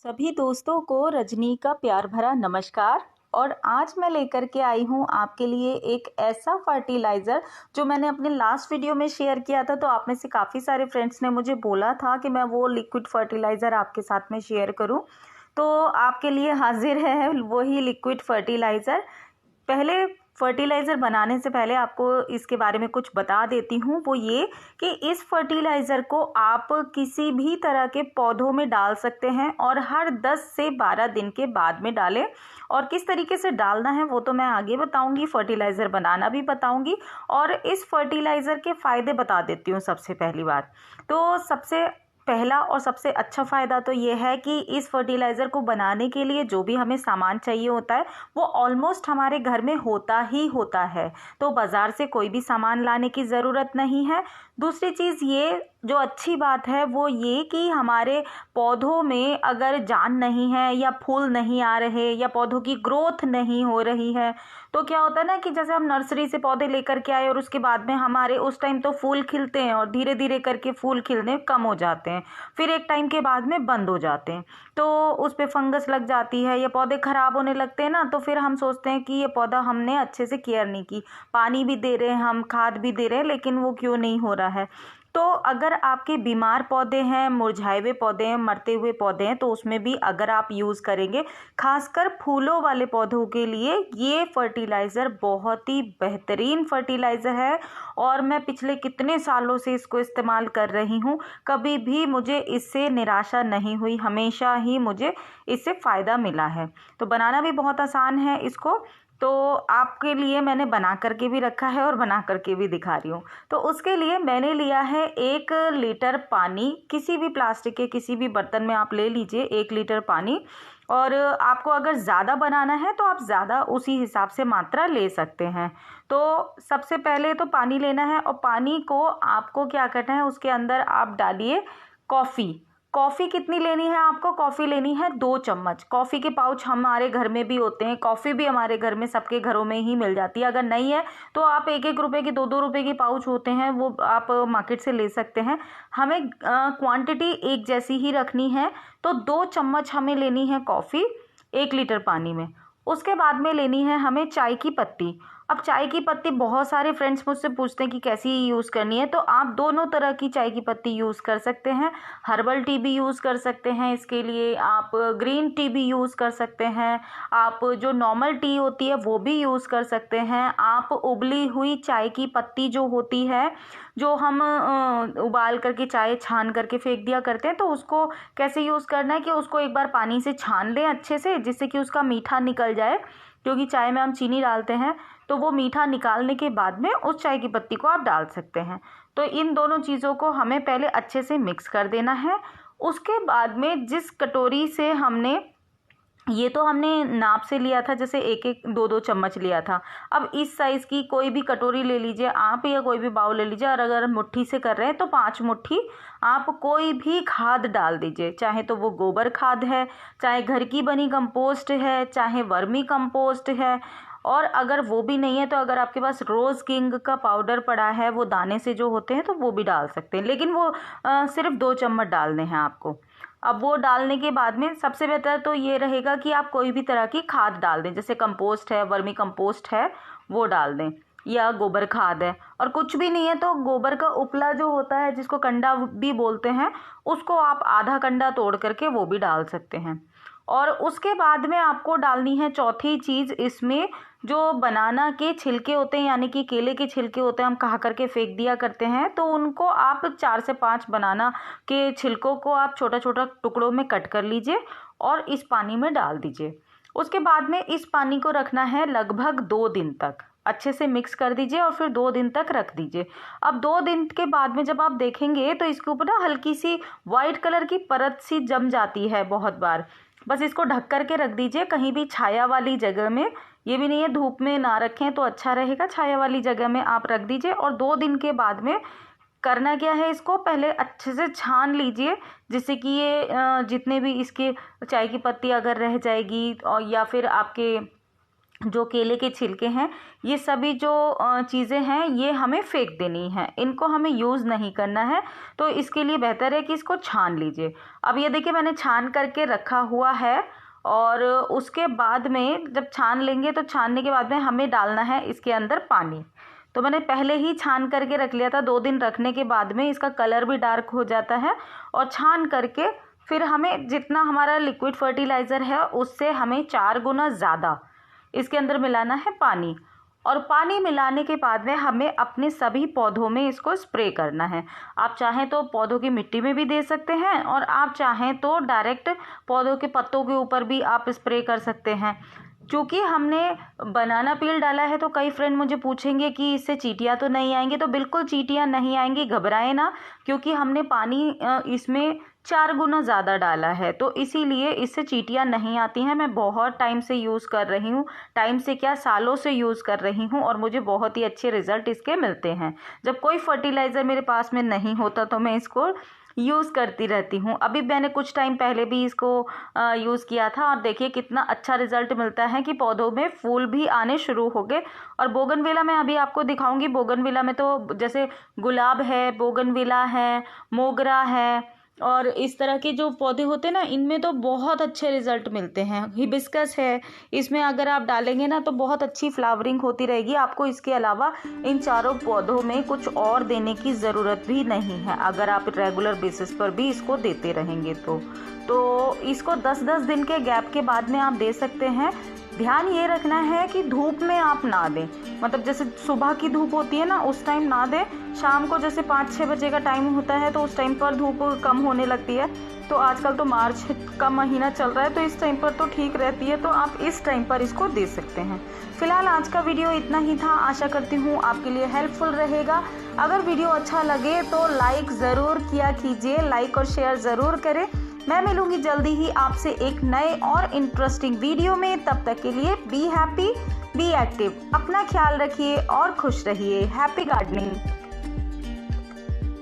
सभी दोस्तों को रजनी का प्यार भरा नमस्कार। और आज मैं लेकर के आई हूँ आपके लिए एक ऐसा फर्टिलाइज़र जो मैंने अपने लास्ट वीडियो में शेयर किया था। तो आप में से काफ़ी सारे फ्रेंड्स ने मुझे बोला था कि मैं वो लिक्विड फर्टिलाइज़र आपके साथ में शेयर करूँ, तो आपके लिए हाजिर है वही लिक्विड फर्टिलाइज़र। पहले फर्टिलाइज़र बनाने से पहले आपको इसके बारे में कुछ बता देती हूँ। वो ये कि इस फर्टिलाइज़र को आप किसी भी तरह के पौधों में डाल सकते हैं और हर 10 से 12 दिन के बाद में डालें। और किस तरीके से डालना है वो तो मैं आगे बताऊँगी, फर्टिलाइज़र बनाना भी बताऊँगी और इस फर्टिलाइज़र के फ़ायदे बता देती हूँ। सबसे पहली बात तो सबसे पहला और सबसे अच्छा फ़ायदा तो ये है कि इस फर्टिलाइज़र को बनाने के लिए जो भी हमें सामान चाहिए होता है वो ऑलमोस्ट हमारे घर में होता ही होता है, तो बाज़ार से कोई भी सामान लाने की ज़रूरत नहीं है। दूसरी चीज़ ये जो अच्छी बात है वो ये कि हमारे पौधों में अगर जान नहीं है या फूल नहीं आ रहे या पौधों की ग्रोथ नहीं हो रही है, तो क्या होता है ना कि जैसे हम नर्सरी से पौधे लेकर के आए और उसके बाद में हमारे उस टाइम तो फूल खिलते हैं और धीरे धीरे करके फूल खिलने कम हो जाते हैं, फिर एक टाइम के बाद में बंद हो जाते हैं, तो उस पर फंगस लग जाती है या पौधे ख़राब होने लगते हैं ना। तो फिर हम सोचते हैं कि ये पौधा हमने अच्छे से केयर नहीं की, पानी भी दे रहे हैं हम, खाद भी दे रहे हैं, लेकिन वो क्यों नहीं हो रहा है। तो अगर आपके बीमार पौधे हैं, मुरझाए हुए पौधे हैं, मरते हुए पौधे हैं, तो उसमें भी अगर आप यूज़ करेंगे, खासकर फूलों वाले पौधों के लिए ये फर्टिलाइज़र बहुत ही बेहतरीन फर्टिलाइज़र है। और मैं पिछले कितने सालों से इसको इस्तेमाल कर रही हूँ, कभी भी मुझे इससे निराशा नहीं हुई, हमेशा ही मुझे इससे फ़ायदा मिला है। तो बनाना भी बहुत आसान है इसको, तो आपके लिए मैंने बना करके भी रखा है और बना करके भी दिखा रही हूँ। तो उसके लिए मैंने लिया है 1 लीटर पानी, किसी भी प्लास्टिक के किसी भी बर्तन में आप ले लीजिए 1 लीटर पानी। और आपको अगर ज़्यादा बनाना है तो आप ज़्यादा उसी हिसाब से मात्रा ले सकते हैं। तो सबसे पहले तो पानी लेना है और पानी को आपको क्या करना है, उसके अंदर आप डालिए कॉफ़ी। कॉफ़ी कितनी लेनी है आपको? कॉफ़ी लेनी है 2 चम्मच। कॉफ़ी के पाउच हमारे घर में भी होते हैं, कॉफ़ी भी हमारे घर में सबके घरों में ही मिल जाती है। अगर नहीं है तो आप 1-1 रुपए के 2-2 रुपए के पाउच होते हैं, वो आप मार्केट से ले सकते हैं। हमें क्वांटिटी एक जैसी ही रखनी है, तो 2 चम्मच हमें लेनी है कॉफ़ी 1 लीटर पानी में। उसके बाद में लेनी है हमें चाय की पत्ती। अब चाय की पत्ती बहुत सारे फ्रेंड्स मुझसे पूछते हैं कि कैसी यूज़ करनी है, तो आप दोनों तरह की चाय की पत्ती यूज़ कर सकते हैं। हर्बल टी भी यूज़ कर सकते हैं, इसके लिए आप ग्रीन टी भी यूज़ कर सकते हैं, आप जो नॉर्मल टी होती है वो भी यूज़ कर सकते हैं। आप उबली हुई चाय की पत्ती जो होती है, जो हम उबाल करके चाय छान करके फेंक दिया करते हैं, तो उसको कैसे यूज़ करना है कि उसको एक बार पानी से छान लें अच्छे से, जिससे कि उसका मीठा निकल जाए, क्योंकि चाय में हम चीनी डालते हैं, तो वो मीठा निकालने के बाद में उस चाय की पत्ती को आप डाल सकते हैं। तो इन दोनों चीज़ों को हमें पहले अच्छे से मिक्स कर देना है। उसके बाद में जिस कटोरी से हमने, ये तो हमने नाप से लिया था, जैसे 1-1 2-2 चम्मच लिया था। अब इस साइज़ की कोई भी कटोरी ले लीजिए आप या कोई भी बाउल ले लीजिए, और अगर मुट्ठी से कर रहे हैं तो 5 मुट्ठी आप कोई भी खाद डाल दीजिए, चाहे तो वो गोबर खाद है, चाहे घर की बनी कंपोस्ट है, चाहे वर्मी कंपोस्ट है। और अगर वो भी नहीं है तो अगर आपके पास रोज़ किंग का पाउडर पड़ा है, वो दाने से जो होते हैं, तो वो भी डाल सकते हैं, लेकिन वो सिर्फ 2 चम्मच डालने हैं आपको। अब वो डालने के बाद में सबसे बेहतर तो ये रहेगा कि आप कोई भी तरह की खाद डाल दें, जैसे कंपोस्ट है, वर्मी कंपोस्ट है, वो डाल दें, या गोबर खाद है। और कुछ भी नहीं है तो गोबर का उपला जो होता है, जिसको कंडा भी बोलते हैं, उसको आप आधा कंडा तोड़ करके वो भी डाल सकते हैं। और उसके बाद में आपको डालनी है चौथी चीज़ इसमें, जो बनाना के छिलके होते हैं, यानी कि केले के छिलके होते हैं, हम कहा करके फेंक दिया करते हैं, तो उनको आप 4 से 5 बनाना के छिलकों को आप छोटा छोटा टुकड़ों में कट कर लीजिए और इस पानी में डाल दीजिए। उसके बाद में इस पानी को रखना है लगभग 2 दिन तक, अच्छे से मिक्स कर दीजिए और फिर 2 दिन तक रख दीजिए। अब 2 दिन के बाद में जब आप देखेंगे तो इसके ऊपर ना हल्की सी वाइट कलर की परत सी जम जाती है बहुत बार। बस इसको ढक कर के रख दीजिए कहीं भी छाया वाली जगह में, ये भी नहीं है धूप में ना रखें तो अच्छा रहेगा, छाया वाली जगह में आप रख दीजिए। और 2 दिन के बाद में करना क्या है, इसको पहले अच्छे से छान लीजिए, जिससे कि ये जितने भी इसके चाय की पत्ती अगर रह जाएगी और या फिर आपके जो केले के छिलके हैं, ये सभी जो चीज़ें हैं ये हमें फेंक देनी है, इनको हमें यूज़ नहीं करना है। तो इसके लिए बेहतर है कि इसको छान लीजिए। अब ये देखिए मैंने छान करके रखा हुआ है, और उसके बाद में जब छान लेंगे तो छानने के बाद में हमें डालना है इसके अंदर पानी। तो मैंने पहले ही छान करके रख लिया था, 2 दिन रखने के बाद में इसका कलर भी डार्क हो जाता है। और छान करके फिर हमें जितना हमारा लिक्विड फर्टिलाइज़र है उससे हमें 4 गुना ज़्यादा इसके अंदर मिलाना है पानी। और पानी मिलाने के बाद में हमें अपने सभी पौधों में इसको स्प्रे करना है। आप चाहें तो पौधों की मिट्टी में भी दे सकते हैं, और आप चाहें तो डायरेक्ट पौधों के पत्तों के ऊपर भी आप स्प्रे कर सकते हैं। चूँकि हमने बनाना पील डाला है तो कई फ्रेंड मुझे पूछेंगे कि इससे चींटियाँ तो नहीं आएंगी। तो बिल्कुल चींटियाँ नहीं आएंगी, घबराएं ना, क्योंकि हमने पानी इसमें 4 गुना ज़्यादा डाला है, तो इसीलिए इससे चींटियाँ नहीं आती हैं। मैं बहुत टाइम से यूज़ कर रही हूँ, टाइम से क्या सालों से यूज़ कर रही हूँ, और मुझे बहुत ही अच्छे रिज़ल्ट इसके मिलते हैं। जब कोई फर्टिलाइज़र मेरे पास में नहीं होता तो मैं इसको यूज़ करती रहती हूँ। अभी मैंने कुछ टाइम पहले भी इसको यूज़ किया था, और देखिए कितना अच्छा रिज़ल्ट मिलता है कि पौधों में फूल भी आने शुरू हो गए। और बोगनविला मैं अभी आपको दिखाऊंगी। बोगनविला में तो जैसे गुलाब है, बोगनविला है, मोगरा है, और इस तरह के जो पौधे होते हैं ना, इनमें तो बहुत अच्छे रिजल्ट मिलते हैं। हिबिस्कस है, इसमें अगर आप डालेंगे ना तो बहुत अच्छी फ्लावरिंग होती रहेगी। आपको इसके अलावा इन चारों पौधों में कुछ और देने की ज़रूरत भी नहीं है, अगर आप रेगुलर बेसिस पर भी इसको देते रहेंगे तो इसको 10-10 दिन के गैप के बाद में आप दे सकते हैं। ध्यान ये रखना है कि धूप में आप ना दें, मतलब जैसे सुबह की धूप होती है ना उस टाइम ना दें। शाम को जैसे 5-6 बजे का टाइम होता है तो उस टाइम पर धूप कम होने लगती है। तो आजकल तो मार्च का महीना चल रहा है, तो इस टाइम पर तो ठीक रहती है, तो आप इस टाइम पर इसको दे सकते हैं। फिलहाल आज का वीडियो इतना ही था। आशा करती हूँ आपके लिए हेल्पफुल रहेगा। अगर वीडियो अच्छा लगे तो लाइक ज़रूर किया कीजिए, लाइक और शेयर ज़रूर करें। मैं मिलूंगी जल्दी ही आपसे एक नए और इंटरेस्टिंग वीडियो में। तब तक के लिए बी हैप्पी, बी एक्टिव, अपना ख्याल रखिए और खुश रहिए। Happy gardening.